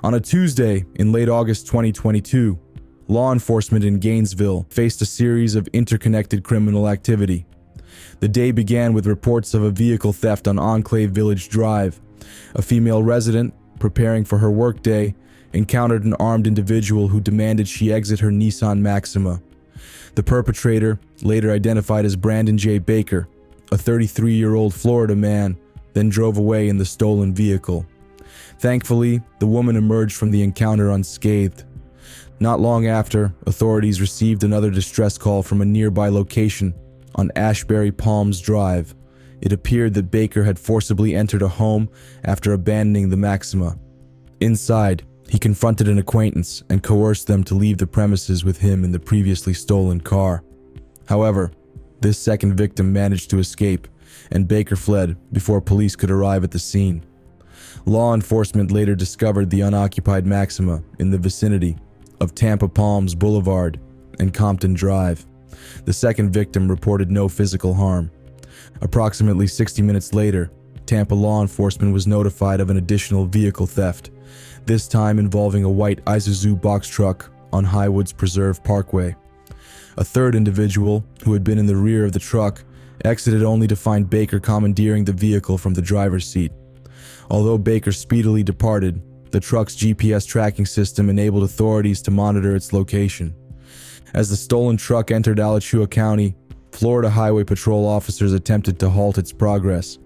On a Tuesday in late August 2022, law enforcement in Gainesville faced a series of interconnected criminal activity. The day began with reports of a vehicle theft on Enclave Village Drive. A female resident, preparing for her workday, encountered an armed individual who demanded she exit her Nissan Maxima. The perpetrator, later identified as Brandon J. Baker, a 33-year-old Florida man, then drove away in the stolen vehicle. Thankfully, the woman emerged from the encounter unscathed. Not long after, authorities received another distress call from a nearby location on Ashbury Palms Drive. It appeared that Baker had forcibly entered a home after abandoning the Maxima. Inside, he confronted an acquaintance and coerced them to leave the premises with him in the previously stolen car. However, this second victim managed to escape, and Baker fled before police could arrive at the scene. Law enforcement later discovered the unoccupied Maxima in the vicinity of Tampa Palms Boulevard and Compton Drive. The second victim reported no physical harm. Approximately 60 minutes later, Tampa law enforcement was notified of an additional vehicle theft, this time involving a white Isuzu box truck on Highwoods Preserve Parkway. A third individual, who had been in the rear of the truck, exited only to find Baker commandeering the vehicle from the driver's seat. Although Baker speedily departed, the truck's GPS tracking system enabled authorities to monitor its location. As the stolen truck entered Alachua County, Florida Highway Patrol officers attempted to halt its progress.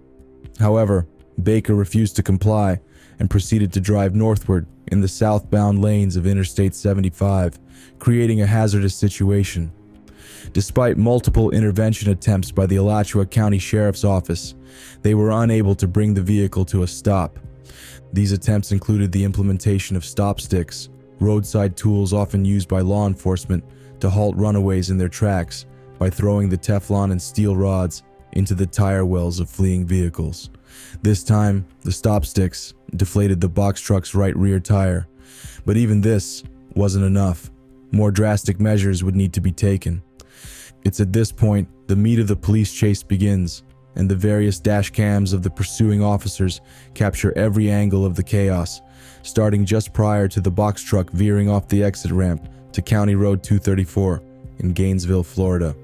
However, Baker refused to comply and proceeded to drive northward in the southbound lanes of Interstate 75, creating a hazardous situation. Despite multiple intervention attempts by the Alachua County Sheriff's Office, they were unable to bring the vehicle to a stop. These attempts included the implementation of stop sticks, roadside tools often used by law enforcement to halt runaways in their tracks by throwing the Teflon and steel rods into the tire wells of fleeing vehicles. This time, the stop sticks deflated the box truck's right rear tire. But even this wasn't enough. More drastic measures would need to be taken. It's at this point the meat of the police chase begins, and the various dash cams of the pursuing officers capture every angle of the chaos, starting just prior to the box truck veering off the exit ramp to County Road 234 in Gainesville, Florida.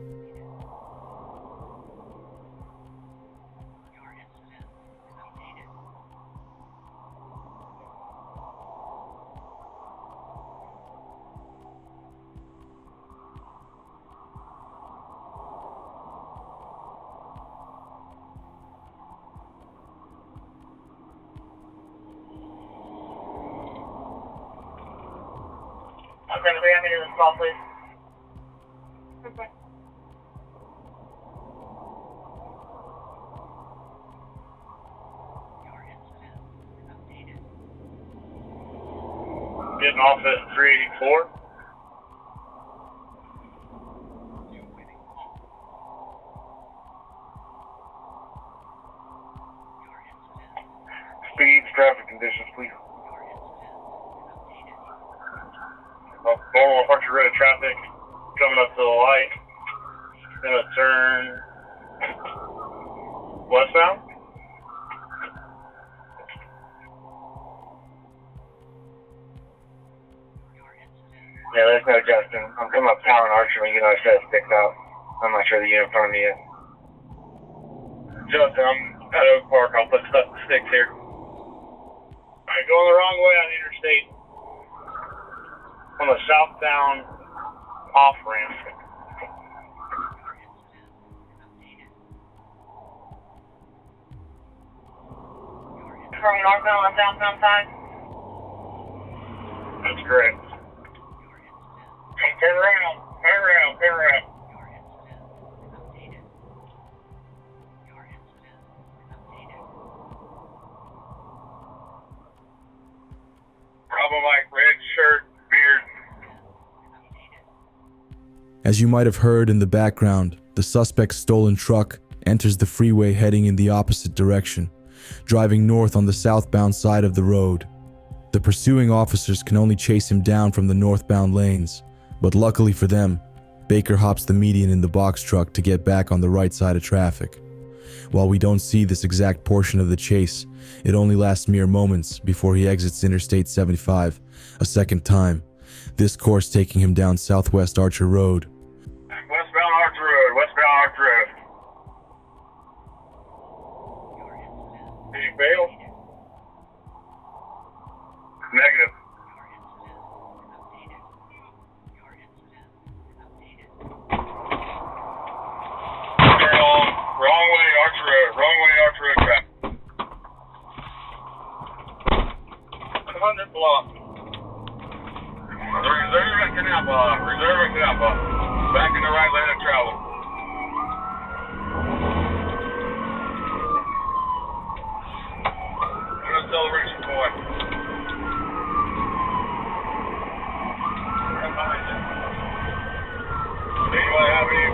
Okay, we have me to the call, please. Okay. Getting off at 384. Speeds, traffic conditions, please. Normal departure road traffic coming up to the light. Gonna turn westbound. Yeah, there's no Justin. I'm coming up Tower and Archer when you know I set sticks out. I'm not sure the unit in front of me is. Justin, I'm at Oak Park. I'll put sticks here. Alright, going the wrong way on the interstate. On the southbound off ramp. From northbound on the southbound side? That's correct. Hey, turn around. Turn around. Turn around. Bravo Mike, red shirt, beard. As you might have heard in the background, the suspect's stolen truck enters the freeway heading in the opposite direction, driving north on the southbound side of the road. The pursuing officers can only chase him down from the northbound lanes, but luckily for them, Baker hops the median in the box truck to get back on the right side of traffic. While we don't see this exact portion of the chase, it only lasts mere moments before he exits Interstate 75 a second time, this course taking him down Southwest Archer Road. Westbound Archer Road, westbound Archer Road. Did you fail? Negative. Wrong way, Archer Road. Wrong way, Archer Road track. 100 block. Reserve at Canal Block. Reserve at Canal Block. Back in the right lane of travel. Acceleration point. Right behind you. Anybody have any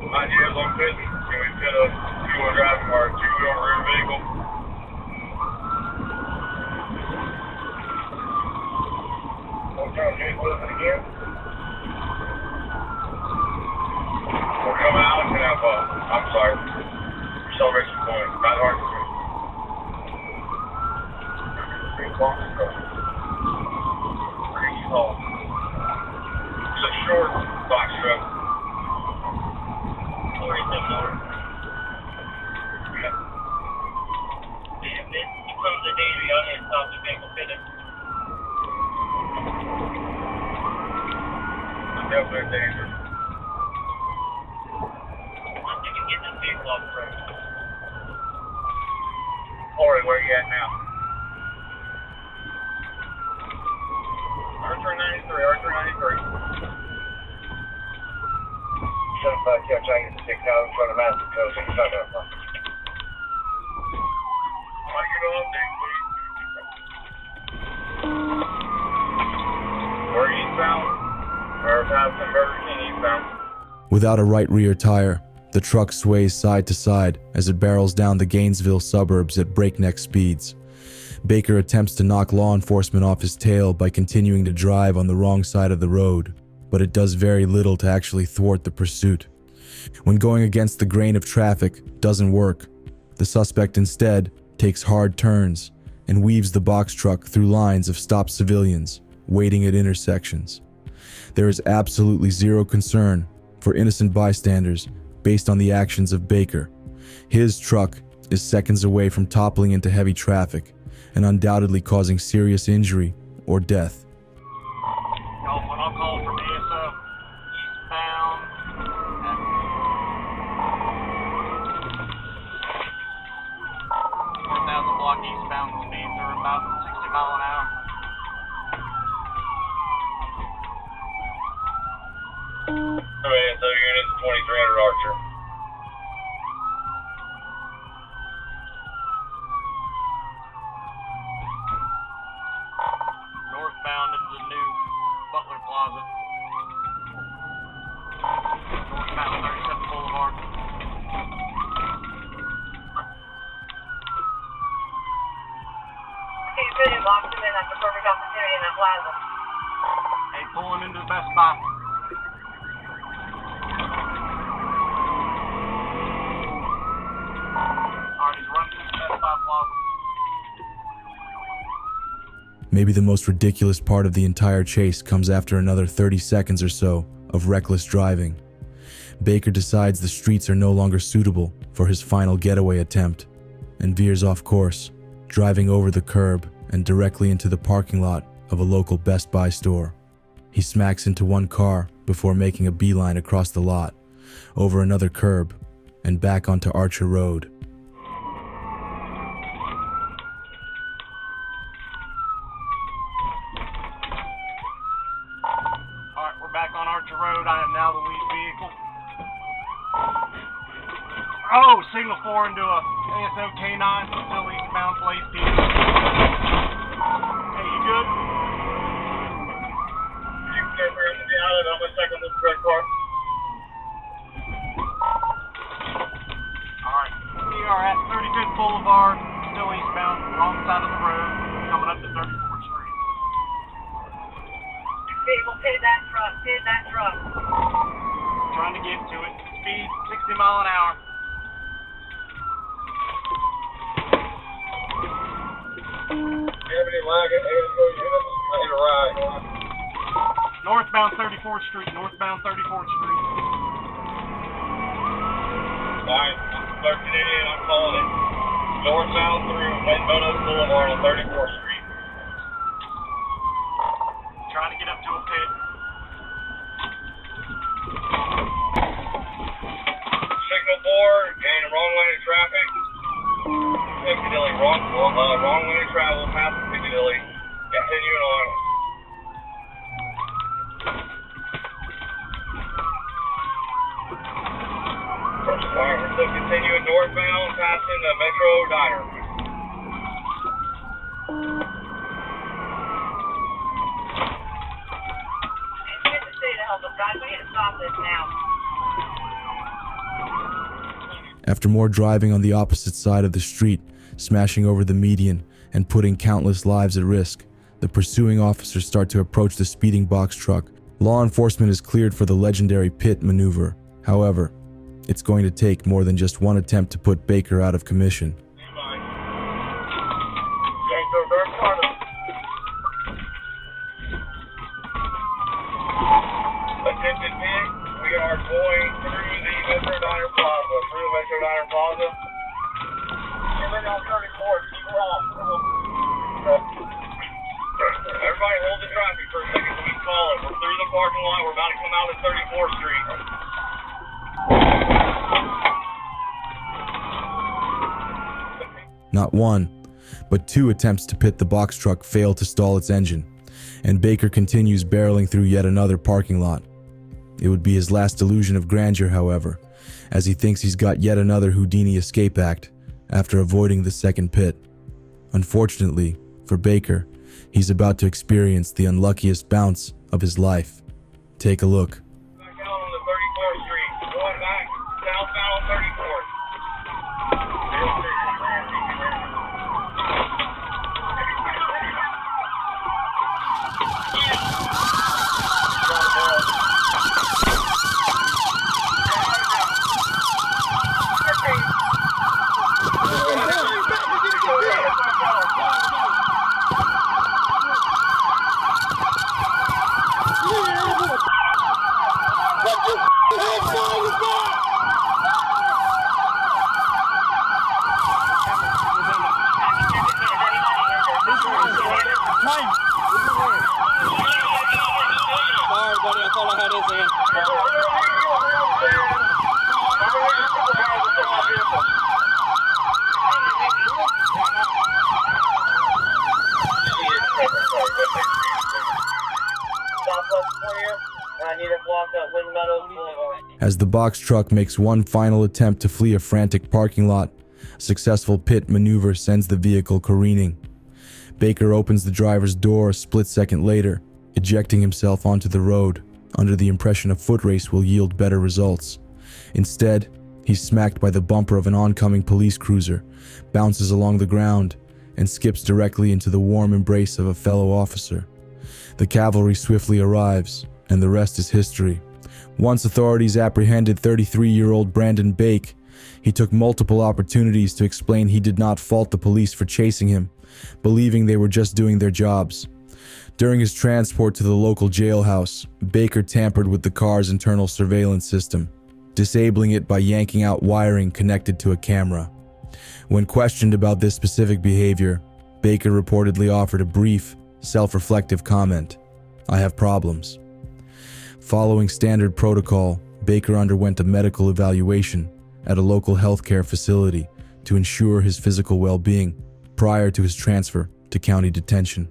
ideas on business? Can we fit a two-wheel drive or a two-wheel rear vehicle? What kind of vehicle is it again? We're coming out of Canal Block. I'm sorry. Acceleration point. Not hard to do. Pretty small. It's a short box truck. Definitely dangerous. I'm thinking get this vehicle off the road. Corey, where are you at now? R393, R393. 75 Catch, I get the 6 out in front of Mexico, 65 out front. I'd like you to update, please. Where are you eastbound? Or past some Burger King eastbound. Without a right rear tire, the truck sways side to side as it barrels down the Gainesville suburbs at breakneck speeds. Baker attempts to knock law enforcement off his tail by continuing to drive on the wrong side of the road, but it does very little to actually thwart the pursuit. When going against the grain of traffic doesn't work, the suspect instead takes hard turns and weaves the box truck through lines of stopped civilians waiting at intersections. There is absolutely zero concern for innocent bystanders based on the actions of Baker. His truck is seconds away from toppling into heavy traffic and undoubtedly causing serious injury or death. When I'm calling from ASO, eastbound. 4,000 block eastbound speeds are about 60 miles an hour. ASO units 2300 Archer. Northbound into the new Butler Plaza. Northbound 37 Boulevard. Okay, good. You locked him in. That's the perfect opportunity in that plaza. Hey, pulling into the Best Buy. Alright, he's running through the Best Buy Plaza. Maybe the most ridiculous part of the entire chase comes after another 30 seconds or so of reckless driving. Baker decides the streets are no longer suitable for his final getaway attempt and veers off course, driving over the curb and directly into the parking lot of a local Best Buy store. He smacks into one car before making a beeline across the lot, over another curb, and back onto Archer Road. Alright, we're back on Archer Road. I am now the lead vehicle. Oh, signal 4 into a ASO K9, still eastbound, place P. Hey, you good? You can get where in the island. I'm going to check on this red car. Alright, we are at 35th Boulevard, still eastbound, wrong side of the road, coming up to 34th Street. Vehicle, pit that truck. Pit that truck. Trying to get to it. Speed 60 miles an hour. any lag at Gainesville units? I hit a ride. Northbound 34th Street, northbound 34th Street. Alright, Clerk Canadian, I'm calling it. Northbound through Meadows Boulevard on 34th Street. Trying to get up to a pit. Signal board and wrong lane of traffic. Piccadilly, wrong lane of travel past Piccadilly. Continuing on. Alright, we're still continuing northbound, passing the Metro Diner. It's good to see to help us, guys. We need to stop this now. After more driving on the opposite side of the street, smashing over the median, and putting countless lives at risk, the pursuing officers start to approach the speeding box truck. Law enforcement is cleared for the legendary pit maneuver. However, it's going to take more than just one attempt to put Baker out of commission. Attention pit, we are going through the Metro Diner Plaza. Everybody hold the traffic for a second so we can call it. We're through the parking lot. We're about to come out at 34th Street. Not one, but two attempts to pit the box truck fail to stall its engine, and Baker continues barreling through yet another parking lot. It would be his last illusion of grandeur, however, as he thinks he's got yet another Houdini escape act after avoiding the second pit. Unfortunately, for Baker, he's about to experience the unluckiest bounce of his life. Take a look. Back out on the 34th Street. Going back southbound on 34th. As the box truck makes one final attempt to flee a frantic parking lot, a successful pit maneuver sends the vehicle careening. Baker opens the driver's door a split second later, ejecting himself onto the road, under the impression a foot race will yield better results. Instead, he's smacked by the bumper of an oncoming police cruiser, bounces along the ground, and skips directly into the warm embrace of a fellow officer. The cavalry swiftly arrives, and the rest is history. Once authorities apprehended 33-year-old Brandon Bake, he took multiple opportunities to explain he did not fault the police for chasing him, believing they were just doing their jobs. During his transport to the local jailhouse, Baker tampered with the car's internal surveillance system, disabling it by yanking out wiring connected to a camera. When questioned about this specific behavior, Baker reportedly offered a brief, self-reflective comment: "I have problems." Following standard protocol, Baker underwent a medical evaluation at a local healthcare facility to ensure his physical well-being prior to his transfer to county detention.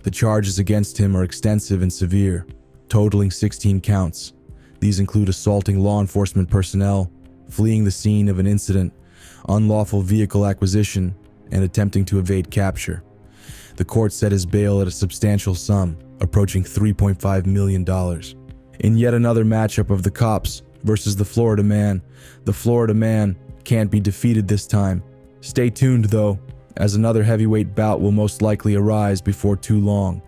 The charges against him are extensive and severe, totaling 16 counts. These include assaulting law enforcement personnel, fleeing the scene of an incident, unlawful vehicle acquisition, and attempting to evade capture. The court set his bail at a substantial sum, approaching $3.5 million. In yet another matchup of the cops versus the Florida man can't be defeated this time. Stay tuned though, as another heavyweight bout will most likely arise before too long.